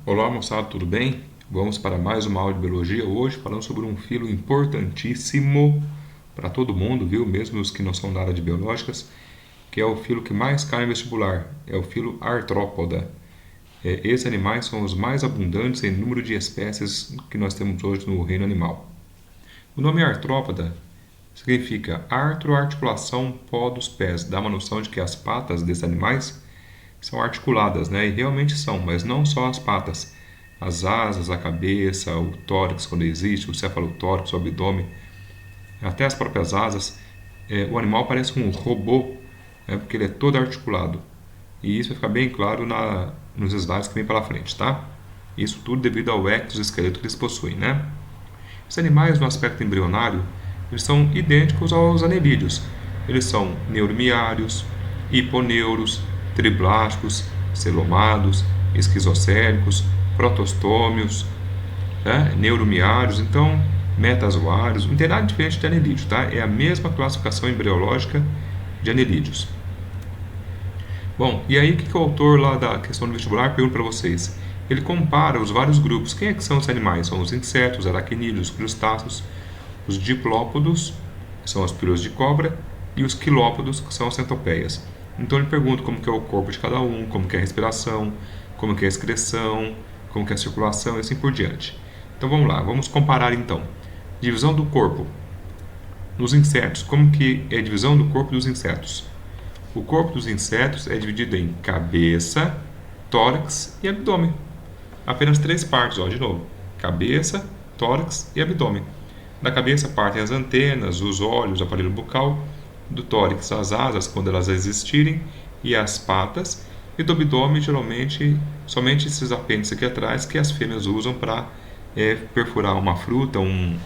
Olá moçada, tudo bem? Vamos para mais uma aula de biologia hoje, falando sobre um filo importantíssimo para todo mundo, viu? Mesmo os que não são da área de biológicas, que é o filo que mais cai no vestibular, é o filo artrópoda. Esses animais são os mais abundantes em número de espécies que nós temos hoje no reino animal. O nome artrópoda significa artroarticulação pó dos pés, dá uma noção de que as patas desses animais são articuladas, né? E realmente são, mas não só as patas. As asas, a cabeça, o tórax, quando existe, o cefalotórax, o abdômen, até as próprias asas. O animal parece um robô, né? Porque ele é todo articulado. E isso vai ficar bem claro nos slides que vem pela frente, tá? Isso tudo devido ao exoesqueleto que eles possuem, né? Os animais, no aspecto embrionário, eles são idênticos aos anelídeos. Eles são neuromiários, hiponeuros, triblásticos, celomados, esquizocélicos, protostômios, né? Neuromiários, então metazoários. Não tem nada diferente de anelídeo, tá? É a mesma classificação embriológica de anelídeos. Bom, e aí o que o autor lá da questão do vestibular pergunta para vocês? Ele compara os vários grupos. Quem é que são os animais? São os insetos, os aracnídeos, os crustáceos, os diplópodos, que são as pilas de cobra, e os quilópodos, que são as centopeias. Então ele pergunta como que é o corpo de cada um, como que é a respiração, como que é a excreção, como que é a circulação e assim por diante. Então vamos lá, vamos comparar então. Divisão do corpo. Nos insetos, como que é a divisão do corpo dos insetos? O corpo dos insetos é dividido em cabeça, tórax e abdômen. Apenas três partes, ó, de novo. Cabeça, tórax e abdômen. Da cabeça partem as antenas, os olhos, o aparelho bucal. Do tórax, as asas, quando elas existirem, e as patas. E do abdômen, geralmente, somente esses apêndices aqui atrás que as fêmeas usam para perfurar uma fruta, um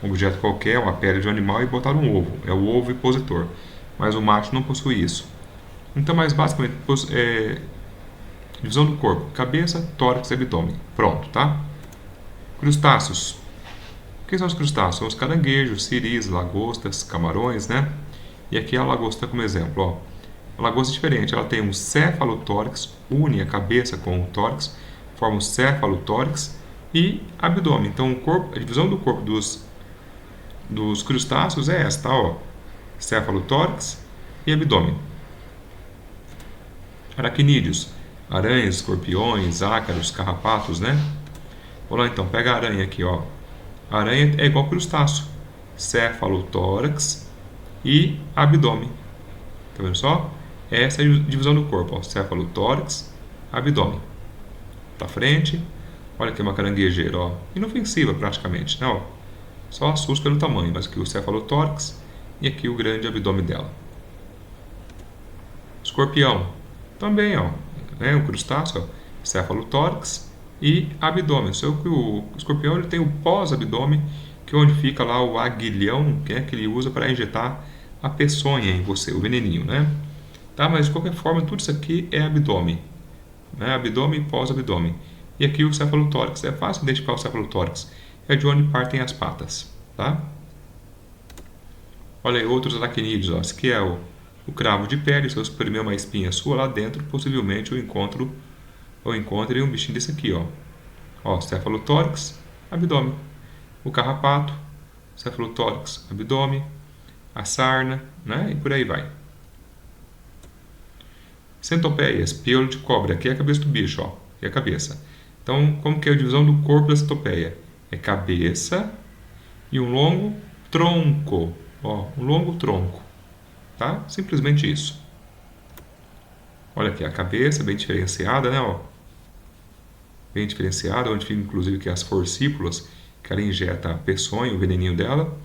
objeto qualquer, uma pele de um animal e botar um ovo. É o ovo ovipositor. Mas o macho não possui isso. Então, mais basicamente, divisão do corpo: cabeça, tórax e abdômen. Pronto, tá? Crustáceos. Quem são os crustáceos? São os caranguejos, siris, lagostas, camarões, né? E aqui a lagosta como exemplo, ó. A lagosta é diferente, ela tem um cefalotórax, une a cabeça com o tórax, forma o cefalotórax e abdômen. Então, a divisão do corpo dos crustáceos é esta, ó. Cefalotórax e abdômen. Aracnídeos, aranhas, escorpiões, ácaros, carrapatos, né? Vamos lá então, pega a aranha aqui, ó. A aranha é igual ao crustáceo, cefalotórax e abdômen. Tá vendo só? Essa é a divisão do corpo, ó. Cefalotórax, abdômen. Pra frente, olha aqui uma caranguejeira, ó. Inofensiva praticamente, né? Ó. Só assusta pelo tamanho, mas aqui o cefalotórax e aqui o grande abdômen dela. Escorpião, também, ó, né, um crustáceo, ó, cefalotórax e abdômen. Só que o escorpião ele tem o pós-abdômen, que é onde fica lá o aguilhão, que ele usa para injetar a peçonha em você, o veneninho, né? Tá, mas de qualquer forma, tudo isso aqui é abdômen, né? Abdômen e pós-abdômen. E aqui o cefalotórax, é fácil identificar o cefalotórax, é de onde partem as patas, tá? Olha aí, outros aracnídeos, ó. Esse aqui é o cravo de pele. Se eu espremer uma espinha sua lá dentro, possivelmente eu encontre um bichinho desse aqui, ó. Ó, cefalotórax, abdômen. O carrapato, cefalotórax, abdômen. A sarna, né? E por aí vai. Centopeias, piolho de cobra. Aqui é a cabeça do bicho, ó. Aqui é a cabeça. Então, como que é a divisão do corpo da centopeia? É cabeça e um longo tronco. Ó, um longo tronco. Tá? Simplesmente isso. Olha aqui a cabeça bem diferenciada, né? Ó. Bem diferenciada, onde fica inclusive aqui as forcípulas, que ela injeta a peçonha, o veneninho dela,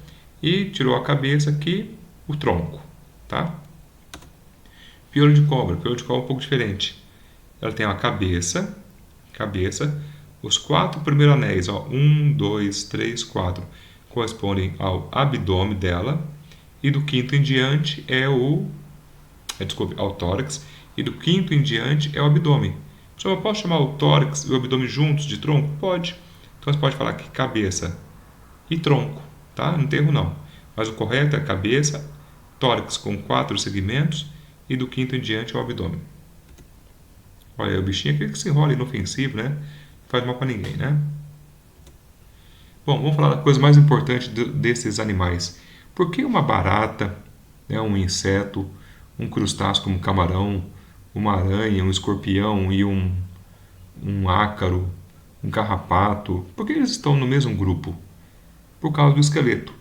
e tirou a cabeça aqui, o tronco, tá? Piolho de cobra é um pouco diferente. Ela tem a cabeça, os 4 primeiros anéis, ó, 1, 2, 3, 4, correspondem ao abdômen dela, e do quinto em diante ao tórax, e do quinto em diante é o abdômen. Eu posso chamar o tórax e o abdômen juntos de tronco? Pode. Então você pode falar que cabeça e tronco, tá? Não tem erro não. Mas o correto é cabeça, tórax com 4 segmentos e do quinto em diante é o abdômen. Olha aí, o bichinho é aquele que se enrola inofensivo, né? faz mal para ninguém, né? Bom, vamos falar da coisa mais importante desses animais. Por que uma barata, né, um inseto, um crustáceo como camarão, uma aranha, um escorpião e um ácaro, um carrapato, por que eles estão no mesmo grupo? Por causa do esqueleto.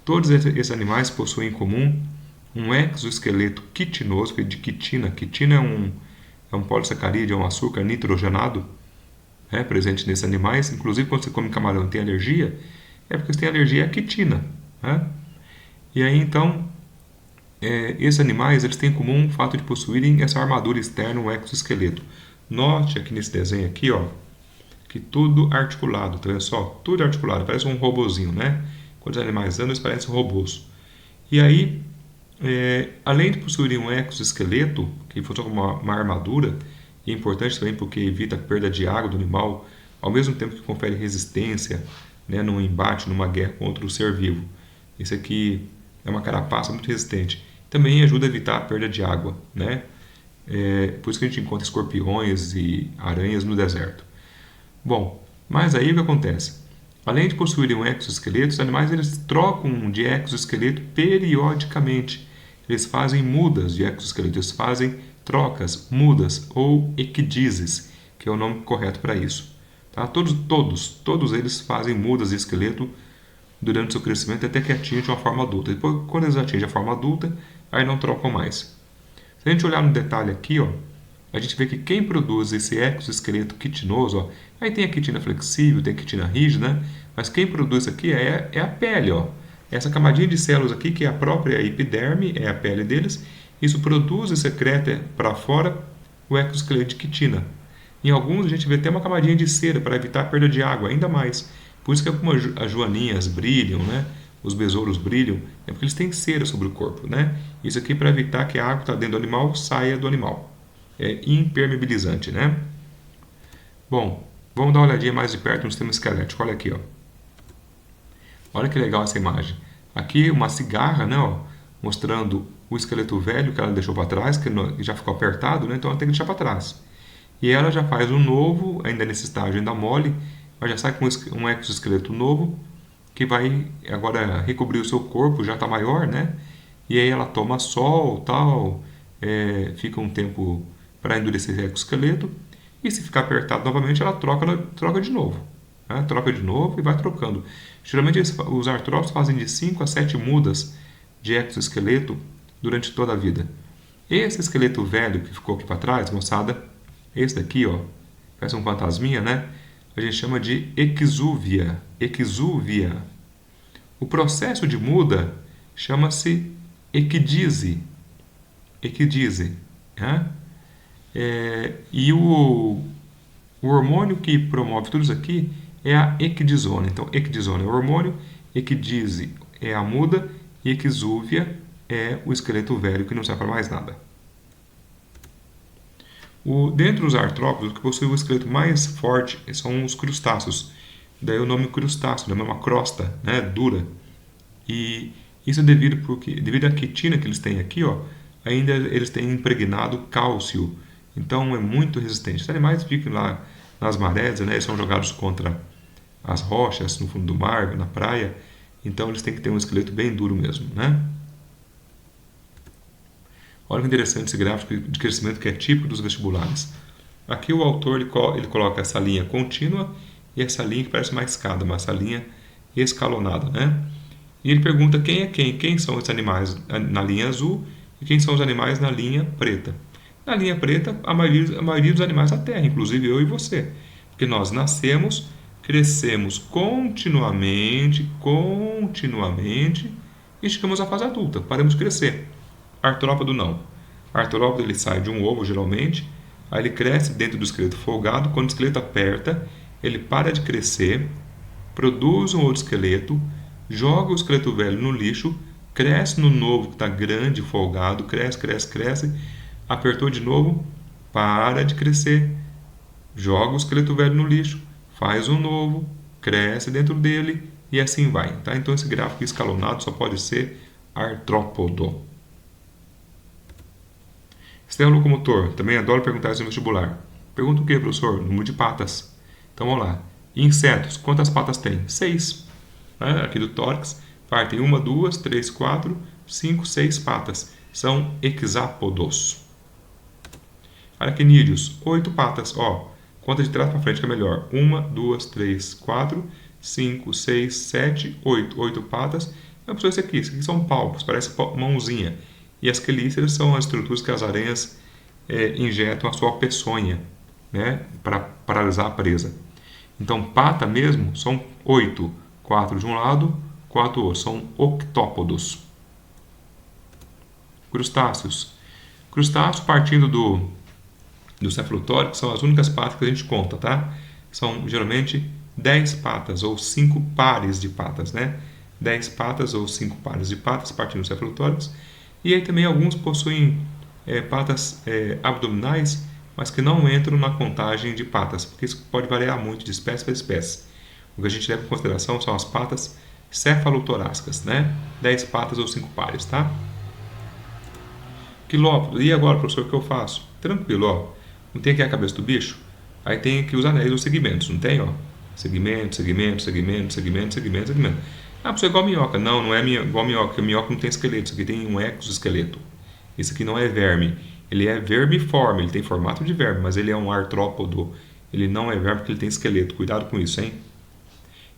Todos esses animais possuem em comum um exoesqueleto quitinoso, feito de quitina. Quitina é um polissacarídeo, é um açúcar nitrogenado, né, presente nesses animais. Inclusive, quando você come camarão e tem alergia, é porque você tem alergia à quitina. Né? E aí, então, esses animais eles têm em comum o fato de possuírem essa armadura externa, um exoesqueleto. Note aqui nesse desenho aqui, ó, que tudo articulado, tá vendo só? Tudo articulado, parece um robozinho, né? Quando os animais andam, eles parecem robôs. E aí, além de possuírem um exoesqueleto, que funciona como uma armadura, e é importante também porque evita a perda de água do animal, ao mesmo tempo que confere resistência, né, num embate, numa guerra contra o ser vivo. Esse aqui é uma carapaça muito resistente. Também ajuda a evitar a perda de água, né? Por isso que a gente encontra escorpiões e aranhas no deserto. Bom, mas aí o que acontece? Além de possuírem um exoesqueleto, os animais eles trocam de exoesqueleto periodicamente. Eles fazem mudas de exoesqueleto, eles fazem trocas, mudas ou equidizes, que é o nome correto para isso. Tá? Todos eles fazem mudas de esqueleto durante o seu crescimento até que atingem uma forma adulta. Depois, quando eles atingem a forma adulta, aí não trocam mais. Se a gente olhar no detalhe aqui, ó, a gente vê que quem produz esse exoesqueleto quitinoso, ó, aí tem a quitina flexível, tem a quitina rígida, né? Mas quem produz isso aqui é a pele, ó. Essa camadinha de células aqui, que é a própria epiderme, é a pele deles, isso produz e secreta para fora o exoesqueleto de quitina. Em alguns a gente vê até uma camadinha de cera para evitar a perda de água, ainda mais. Por isso que como as joaninhas brilham, né? Os besouros brilham, é porque eles têm cera sobre o corpo, né? Isso aqui para evitar que a água que está dentro do animal saia do animal. É impermeabilizante, né? Bom, vamos dar uma olhadinha mais de perto no sistema esquelético. Olha aqui, ó. Olha que legal essa imagem. Aqui uma cigarra, né, ó, mostrando o esqueleto velho que ela deixou para trás, que já ficou apertado, né? Então ela tem que deixar para trás. E ela já faz um novo, ainda nesse estágio ainda mole, mas já sai com um exoesqueleto novo, que vai agora recobrir o seu corpo, já está maior, né? E aí ela toma sol, tal, fica um tempo para endurecer o exoesqueleto, e se ficar apertado novamente, ela troca de novo. Né? Troca de novo e vai trocando. Geralmente os artrópodes fazem de 5 a 7 mudas de exoesqueleto durante toda a vida. Esse esqueleto velho que ficou aqui para trás, moçada, esse daqui, ó, parece um fantasminha, né? A gente chama de exúvia. Exúvia. O processo de muda chama-se equidise. Equidise. Né? E o hormônio que promove tudo isso aqui é a equidisona. Então, equidisona é o hormônio, equidise é a muda e exúvia é o esqueleto velho que não serve para mais nada. Dentre os artrópodes, o que possui o esqueleto mais forte são os crustáceos. Daí o nome crustáceo, né? Uma crosta, né? Dura. E isso é devido à quitina que eles têm aqui, ó, ainda eles têm impregnado cálcio. Então é muito resistente. Os animais ficam lá nas marés, né? Eles são jogados contra as rochas no fundo do mar, na praia. Então eles têm que ter um esqueleto bem duro mesmo, né? Olha que interessante esse gráfico de crescimento que é típico dos vestibulares. Aqui o autor ele coloca essa linha contínua e essa linha que parece uma escada, mas essa linha escalonada, né? E ele pergunta quem é quem, quem são os animais na linha azul e quem são os animais na linha preta. Na linha preta, a maioria dos animais da Terra, inclusive eu e você. Porque nós nascemos, crescemos continuamente e chegamos à fase adulta, paramos de crescer. Artrópodo não. Artrópodo ele sai de um ovo geralmente, aí ele cresce dentro do esqueleto folgado, quando o esqueleto aperta, ele para de crescer, produz um outro esqueleto, joga o esqueleto velho no lixo, cresce no novo que está grande, folgado, cresce, apertou de novo, para de crescer, joga o esqueleto velho no lixo, faz um novo, cresce dentro dele e assim vai. Tá? Então esse gráfico escalonado só pode ser artrópodo. Sistema locomotor. Também adoro perguntar isso no vestibular. Pergunta o que, professor? Número de patas. Então vamos lá. Insetos, quantas patas tem? 6. Né? Aqui do tórax, partem 1, 2, 3, 4, 5, 6 patas. São hexápodos. Aracnídeos, 8 patas. Ó, conta de trás para frente que é melhor. 1, 2, 3, 4, 5, 6, 7, 8. 8 patas. É esse aqui. Esse aqui são palpos, parece mãozinha. E as quelíceras são as estruturas que as aranhas injetam a sua peçonha, né, para paralisar a presa. Então, pata mesmo são 8. 4 de um lado, 4 do outro. São octópodos. Crustáceos. Crustáceos, partindo do cefalotórax, são as únicas patas que a gente conta, tá? São geralmente 10 patas ou 5 pares de patas, né? 10 patas ou 5 pares de patas partindo do cefalotórax. E aí também alguns possuem patas abdominais, mas que não entram na contagem de patas, porque isso pode variar muito de espécie para espécie. O que a gente leva em consideração são as patas cefalotorácicas, né? 10 patas ou 5 pares, tá? Quilópodo. E agora, professor, o que eu faço? Tranquilo, ó. Não tem aqui a cabeça do bicho? Aí tem aqui os anéis, os segmentos, não tem, ó? Segmento, segmento, segmento, segmento, segmento, segmento. Ah, professor, é igual a minhoca. Não, não é igual a minhoca, porque a minhoca não tem esqueleto. Isso aqui tem um exoesqueleto. Isso aqui não é verme. Ele é vermiforme, ele tem formato de verme, mas ele é um artrópodo. Ele não é verme porque ele tem esqueleto. Cuidado com isso, hein?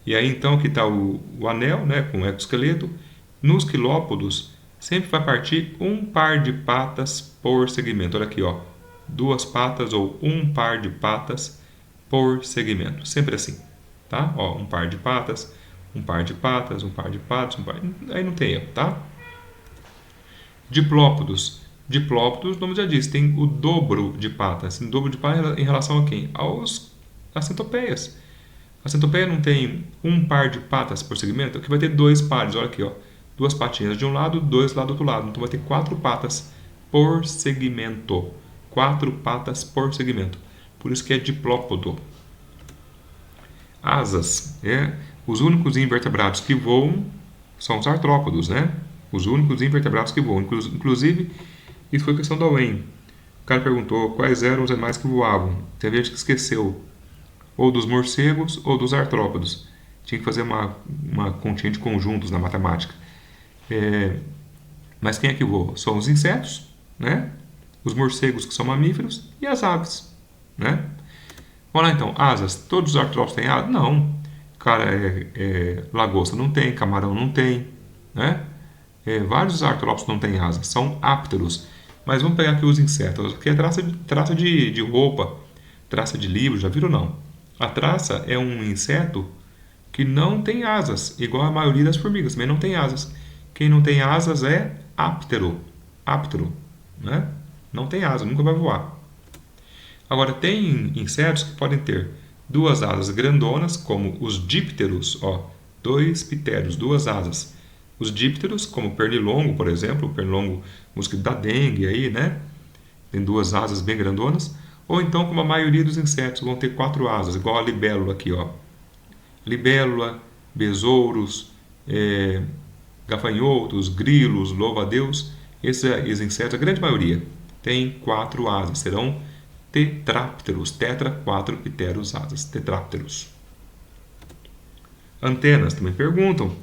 E aí, então, aqui está o anel, né, com o exoesqueleto. Nos quilópodos, sempre vai partir um par de patas por segmento. Olha aqui, ó. 2 patas ou um par de patas por segmento. Sempre assim, tá? Ó, um par de patas, um par de patas, um par de patas, um par... Aí não tem erro, tá? Diplópodos. Diplópodos, o nome já diz, tem o dobro de patas. O dobro de patas em relação a quem? Às centopeias. A centopeia não tem um par de patas por segmento, aqui vai ter 2 pares, olha aqui, ó. 2 patinhas de um lado, 2 lá do outro lado. Então vai ter 4 patas por segmento. 4 patas por segmento. Por isso que é diplópodo. Asas. Os únicos invertebrados que voam são os artrópodos, né? Os únicos invertebrados que voam. Inclusive, isso foi questão da UEM. O cara perguntou quais eram os animais que voavam. Teve gente que esqueceu. Ou dos morcegos ou dos artrópodos. Tinha que fazer uma continha de conjuntos na matemática. Mas quem é que voa? São os insetos, né? Os morcegos, que são mamíferos, e as aves, né? Vamos lá então, asas. Todos os artrópodos têm asas? Não. Cara, lagosta não tem, camarão não tem, né? Vários artrópodos não têm asas, são ápteros. Mas vamos pegar aqui os insetos. Aqui é traça de roupa, traça de livro, já viram não? A traça é um inseto que não tem asas, igual a maioria das formigas, também não tem asas. Quem não tem asas é áptero, né? Não tem asa, nunca vai voar. Agora, tem insetos que podem ter 2 asas grandonas, como os dípteros, ó, 2 pitérios, 2 asas. Os dípteros, como o pernilongo, por exemplo, o pernilongo, mosquito da dengue aí, né? Tem 2 asas bem grandonas. Ou então, como a maioria dos insetos, vão ter 4 asas, igual a libélula aqui, ó. Libélula, besouros, gafanhotos, grilos, louva-a-Deus, esses insetos, a grande maioria, tem 4 asas, serão tetrápteros, 4 pteros asas, tetrápteros. Antenas, também perguntam.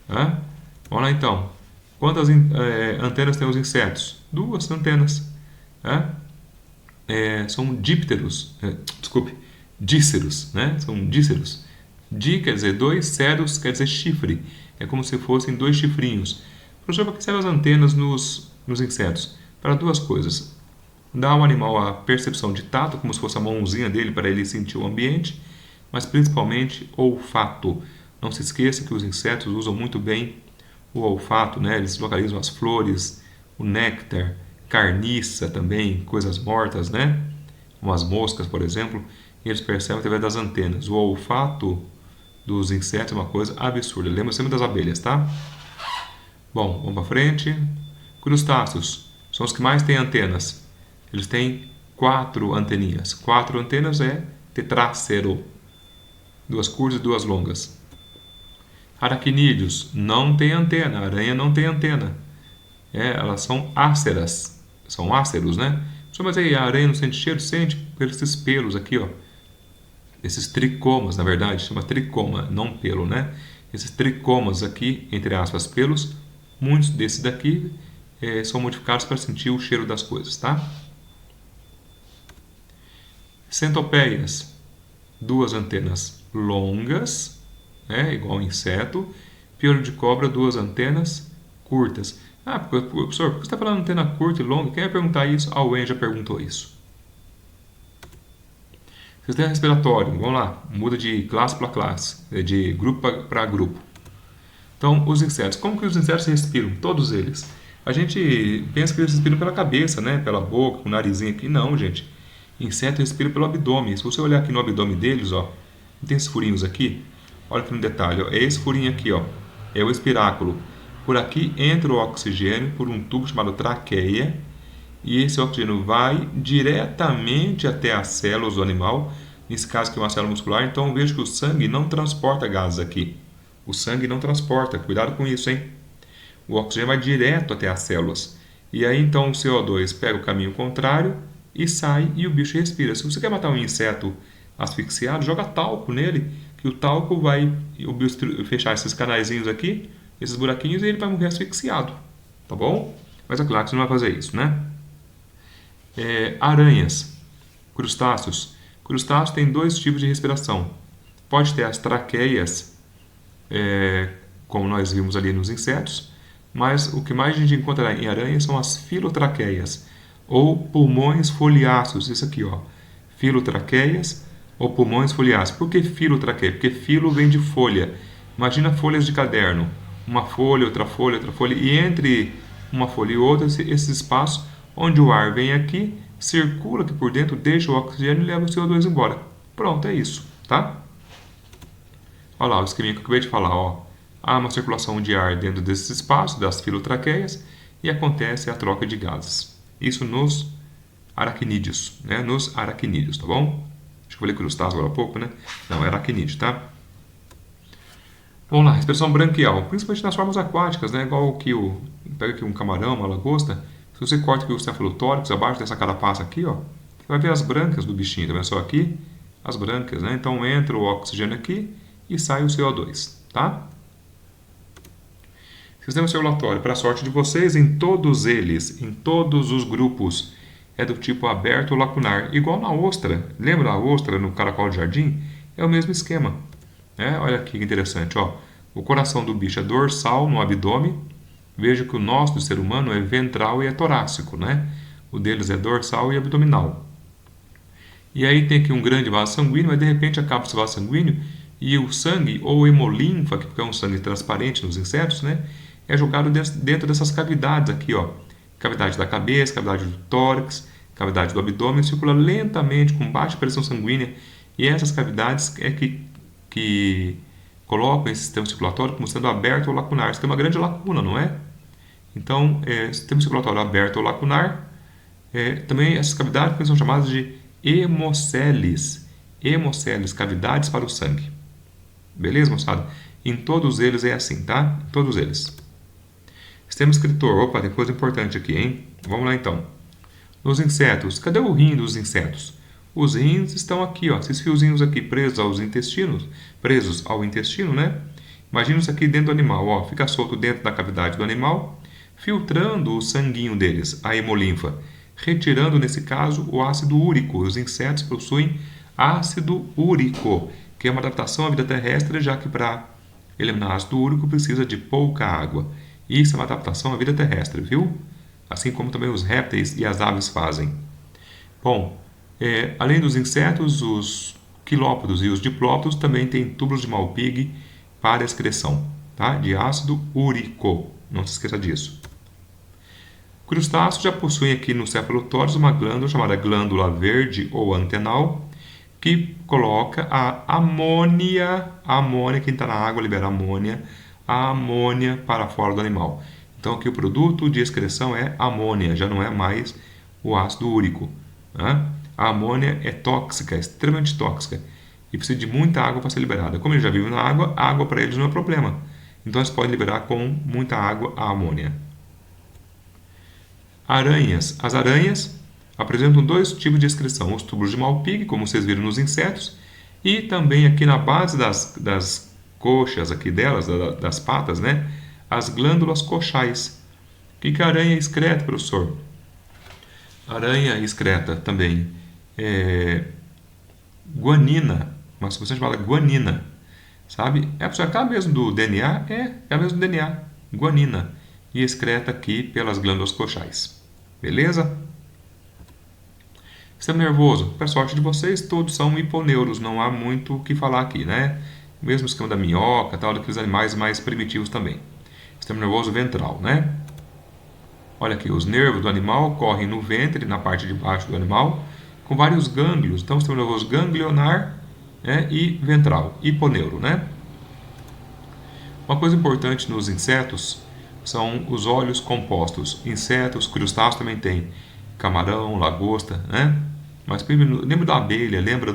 Né? Vamos lá então, quantas antenas tem os insetos? 2 antenas. Né? São dípteros, díceros, né? São díceros. Di quer dizer 2, ceros quer dizer chifre. É como se fossem 2 chifrinhos. Professor, para que servem as antenas nos insetos? Para 2 coisas. Dá ao animal a percepção de tato, como se fosse a mãozinha dele para ele sentir o ambiente, mas principalmente olfato. Não se esqueça que os insetos usam muito bem o olfato, né? Eles localizam as flores, o néctar, carniça também, coisas mortas, né? Como as moscas, por exemplo, e eles percebem através das antenas. O olfato dos insetos é uma coisa absurda. Lembra sempre das abelhas, tá? Bom, vamos para frente. Crustáceos são os que mais têm antenas. Eles têm 4 anteninhas. 4 antenas é tetrácero. 2 curtas e 2 longas. Aracnídeos não tem antena. A aranha não tem antena. Elas são áceras. São áceros, né? Mas aí a aranha não sente cheiro? Sente pelos esses pelos aqui, ó. esses tricomas, na verdade, chama tricoma, não pelo, né? Esses tricomas aqui, entre aspas, pelos, muitos desses daqui são modificados para sentir o cheiro das coisas, tá? Centopeias, duas antenas longas, né, igual inseto. Piolho de cobra, duas antenas curtas. Ah, professor, por que você está falando antena curta e longa? Quem vai perguntar isso? A Wen já perguntou isso. Sistema respiratório, vamos lá, muda de classe para classe, de grupo para grupo. Então, os insetos, como que os insetos respiram? Todos eles. A gente pensa que eles respiram pela cabeça, né? Pela boca, com o narizinho aqui. Não, gente. Inseto respira pelo abdômen. Se você olhar aqui no abdômen deles, ó, tem esses furinhos aqui. Olha aqui no detalhe, ó, é esse furinho aqui, ó, é o espiráculo. Por aqui entra o oxigênio por um tubo chamado traqueia, e esse oxigênio vai diretamente até as células do animal, nesse caso aqui é uma célula muscular. Então veja que o sangue não transporta gases aqui. O sangue não transporta, cuidado com isso, hein? O oxigênio vai direto até as células. E aí então o CO2 pega o caminho contrário e sai, e o bicho respira. Se você quer matar um inseto asfixiado, joga talco nele, que o talco vai o bicho fechar esses canaizinhos aqui, esses buraquinhos, e ele vai morrer asfixiado, tá bom? Mas é claro que você não vai fazer isso, né? Aranhas, crustáceos. Crustáceos têm dois tipos de respiração. Pode ter as traqueias, como nós vimos ali nos insetos, mas o que mais a gente encontra em aranhas são as filotraqueias, ou pulmões foliáceos. Isso aqui, ó, filotraqueias ou pulmões foliáceos. Por que filotraqueia? Porque filo vem de folha. Imagina folhas de caderno, uma folha, outra folha, outra folha, e entre uma folha e outra, esse espaço onde o ar vem aqui, circula aqui por dentro, deixa o oxigênio e leva o CO2 embora. Pronto, é isso, tá? Olha lá o esqueminha que eu acabei de falar, ó. Há uma circulação de ar dentro desses espaços, das filotraqueias, e acontece a troca de gases. Isso nos aracnídeos, né? Nos aracnídeos, tá bom? Acho que eu falei crustáceo agora há pouco, né? Não, é aracnídeo, tá? Vamos lá, respiração branquial, principalmente nas formas aquáticas, né? Igual que pega aqui um camarão, uma lagosta. Se você corta aqui o cefalotórax abaixo dessa carapaça aqui, ó, você vai ver as brancas do bichinho, tá vendo só aqui? As brancas, né? Então entra o oxigênio aqui e sai o CO2, tá? Sistema circulatório, para a sorte de vocês, em todos eles, em todos os grupos, é do tipo aberto ou lacunar, igual na ostra. Lembra a ostra no caracol de jardim? É o mesmo esquema. Olha aqui que interessante, ó. O coração do bicho é dorsal no abdômen. Veja que o nosso, do ser humano, é ventral e é torácico, né? O deles é dorsal e abdominal. E aí tem aqui um grande vaso sanguíneo, mas de repente acaba esse vaso sanguíneo e o sangue, ou hemolinfa, que é um sangue transparente nos insetos, né? É jogado dentro dessas cavidades aqui, ó. Cavidade da cabeça, cavidade do tórax, cavidade do abdômen, circula lentamente com baixa pressão sanguínea, e essas cavidades é que colocam esse sistema circulatório como sendo aberto ou lacunar. Isso tem uma grande lacuna, não é? Então, sistema circulatório aberto ou lacunar, também essas cavidades são chamadas de hemoceles. Hemoceles, cavidades para o sangue. Beleza, moçada? Em todos eles é assim, tá? Em todos eles. Sistema excretor. Opa, tem coisa importante aqui, hein? Vamos lá então. Nos insetos, cadê o rim dos insetos? Os rins estão aqui, ó, esses fiozinhos aqui presos ao intestino, né? Imagina isso aqui dentro do animal, ó, fica solto dentro da cavidade do animal, filtrando o sanguinho deles, a hemolinfa, retirando, nesse caso, o ácido úrico. Os insetos possuem ácido úrico, que é uma adaptação à vida terrestre, já que para eliminar ácido úrico precisa de pouca água. Isso é uma adaptação à vida terrestre, viu? Assim como também os répteis e as aves fazem. Bom, além dos insetos, os quilópodos e os diplópodos também têm túbulos de Malpighi para excreção, tá? De ácido úrico. Não se esqueça disso. Crustáceos já possuem aqui no cefalotórax uma glândula chamada glândula verde ou antenal, que coloca a amônia, quem está na água libera amônia, a amônia para fora do animal. Então aqui o produto de excreção é amônia, já não é mais o ácido úrico, né? A amônia é tóxica, extremamente tóxica, e precisa de muita água para ser liberada. Como eles já vivem na água, a água para eles não é problema. Então eles podem liberar com muita água a amônia. Aranhas. As aranhas apresentam dois tipos de excreção: os túbulos de Malpighi, como vocês viram nos insetos, E também aqui na base das coxas aqui delas, das patas, né? As glândulas coxais. O que a aranha excreta, professor? Aranha excreta também guanina, uma substância chamada guanina, sabe? É aquela mesmo do DNA? É a mesma do DNA, guanina. E excreta aqui pelas glândulas coxais. Beleza? Sistema nervoso. Para sorte de vocês, todos são hiponeuros, não há muito o que falar aqui, né? Mesmo esquema da minhoca, tal, daqueles animais mais primitivos também. Sistema nervoso ventral, né? Olha aqui, os nervos do animal correm no ventre, na parte de baixo do animal, com vários gânglios. Então, sistema nervoso ganglionar, né, e ventral, hiponeuro, né? Uma coisa importante nos insetos são os óleos compostos. Insetos, crustáceos também tem. Camarão, lagosta, né? Mas lembra da abelha, lembra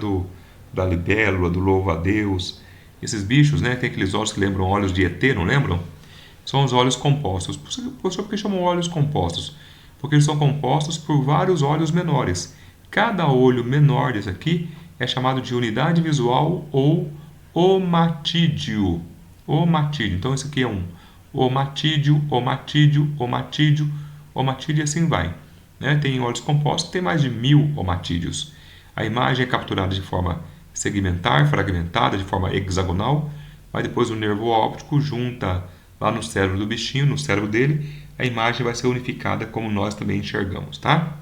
da libélula, do louva-a-Deus. Esses bichos, né? Tem aqueles óleos que lembram óleos de ET, não lembram? São os óleos compostos. Por que chamam óleos compostos? Porque eles são compostos por vários óleos menores. Cada olho menor desse aqui é chamado de unidade visual ou omatídeo. Omatídeo. Então, esse aqui é um omatídeo, omatídeo, omatídeo, omatídeo e assim vai. Né? Tem óleos compostos que tem mais de 1000 omatídeos. A imagem é capturada de forma segmentar, fragmentada, de forma hexagonal, mas depois o nervo óptico junta lá no cérebro do bichinho, no cérebro dele, a imagem vai ser unificada como nós também enxergamos, tá?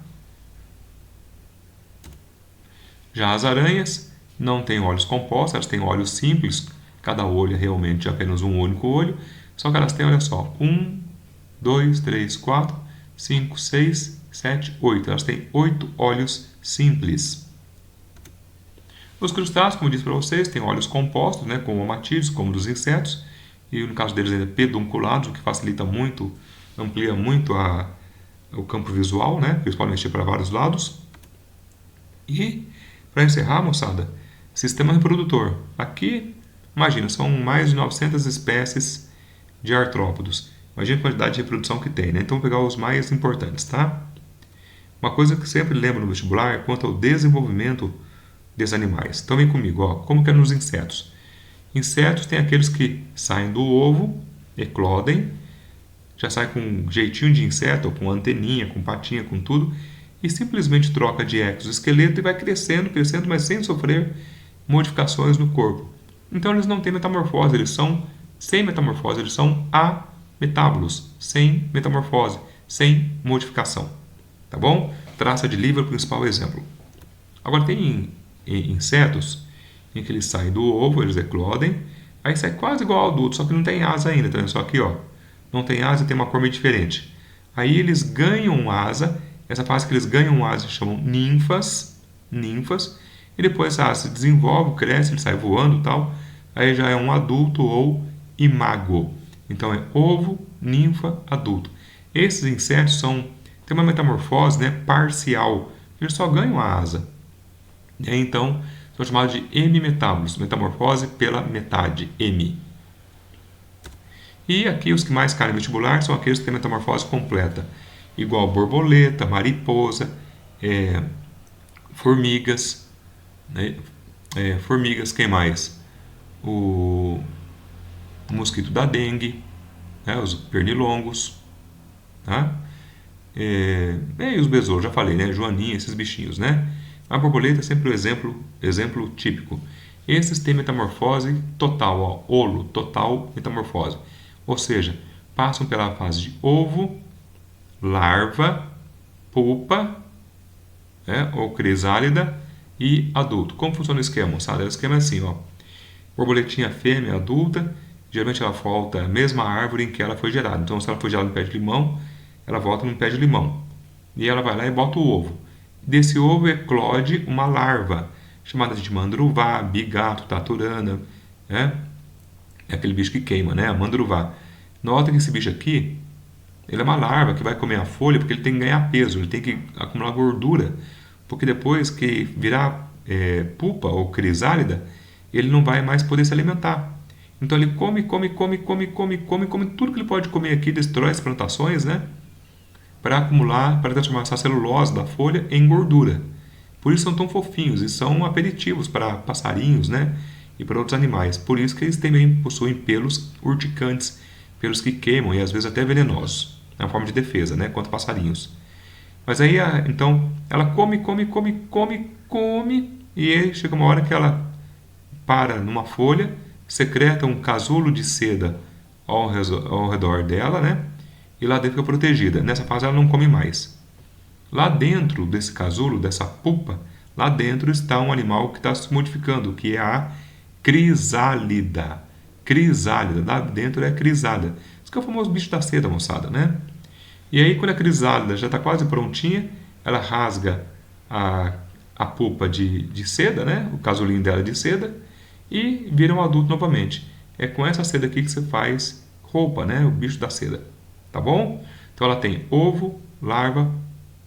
Já as aranhas não têm olhos compostos, elas têm olhos simples, cada olho é realmente apenas um único olho, só que elas têm, olha só, 1, 2, 3, 4, 5, 6, 7, 8. Elas têm 8 olhos simples. Os crustáceos, como eu disse para vocês, têm olhos compostos, né, com omatídeos, como dos insetos, e no caso deles ainda pedunculados, o que facilita muito, amplia muito o campo visual, né, porque eles podem mexer para vários lados. E, para encerrar, moçada, sistema reprodutor. Aqui, imagina, são mais de 900 espécies de artrópodos. Imagina a quantidade de reprodução que tem, né? Então, vou pegar os mais importantes, tá? Uma coisa que sempre lembro no vestibular é quanto ao desenvolvimento desses animais. Então, vem comigo, ó, como que é nos insetos. Insetos tem aqueles que saem do ovo, eclodem, já sai com um jeitinho de inseto, com anteninha, com patinha, com tudo, e simplesmente troca de exoesqueleto e vai crescendo, crescendo, mas sem sofrer modificações no corpo. Então eles não têm metamorfose, eles são sem metamorfose, eles são ametábolos, sem metamorfose, sem modificação. Tá bom? Traça de livro é o principal exemplo. Agora tem insetos em que eles saem do ovo, eles eclodem, aí sai quase igual ao adulto, só que não tem asa ainda, tá vendo? Só aqui, ó, não tem asa e tem uma cor meio diferente. Aí eles ganham asa, essa fase que eles ganham asa se chamam ninfas, e depois a asa se desenvolve, cresce, ele sai voando e tal, aí já é um adulto ou imago. Então é ovo, ninfa, adulto. Esses insetos têm uma metamorfose, né, parcial, eles só ganham a asa. E aí, então, são chamados de hemimetábolos, metamorfose pela metade, hemi. E aqui os que mais caem no vestibular são aqueles que têm metamorfose completa, igual borboleta, mariposa, formigas, né? Formigas, quem mais? O mosquito da dengue, né? Os pernilongos, tá? E os besouros, já falei, né? Joaninha, esses bichinhos, né? A borboleta é sempre o exemplo típico. Esses têm metamorfose total, ó, olo, total metamorfose. Ou seja, passam pela fase de ovo, larva, pupa, né, ou crisálida e adulto. Como funciona o esquema, moçada? O esquema é assim, ó. Borboletinha fêmea adulta, geralmente ela volta à mesma árvore em que ela foi gerada. Então, se ela foi gerada no pé de limão, ela volta no pé de limão. E ela vai lá e bota o ovo. Desse ovo eclode uma larva, chamada de mandruvá, bigato, taturana, né? É aquele bicho que queima, né? A mandruvá. Nota que esse bicho aqui, ele é uma larva que vai comer a folha porque ele tem que ganhar peso, ele tem que acumular gordura, porque depois que virar pupa ou crisálida, ele não vai mais poder se alimentar. Então ele come tudo que ele pode comer aqui, destrói as plantações, né? Para acumular, para transformar essa celulose da folha em gordura. Por isso são tão fofinhos e são aperitivos para passarinhos, né? E para outros animais. Por isso que eles também possuem pelos urticantes, pelos que queimam e às vezes até venenosos. É uma forma de defesa, né? Contra passarinhos. Mas aí, então, ela come, come, come, come, come, e aí chega uma hora que ela para numa folha, secreta um casulo de seda ao redor dela, né? E lá dentro fica protegida. Nessa fase ela não come mais. Lá dentro desse casulo, dessa pupa, lá dentro está um animal que está se modificando, que é a crisálida. Crisálida, lá dentro é a crisálida. Isso que é o famoso bicho da seda, moçada, né? E aí, quando a crisálida já está quase prontinha, ela rasga a pupa de seda, né? O casulinho dela de seda, e vira um adulto novamente. É com essa seda aqui que você faz roupa, né? O bicho da seda. Tá bom? Então ela tem ovo, larva,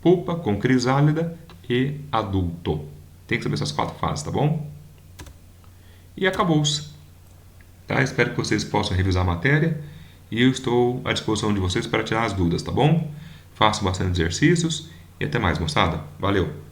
pupa com crisálida e adulto. Tem que saber essas 4 fases, tá bom? E acabou-se. Tá? Espero que vocês possam revisar a matéria e eu estou à disposição de vocês para tirar as dúvidas, tá bom? Façam bastante exercícios e até mais, moçada. Valeu!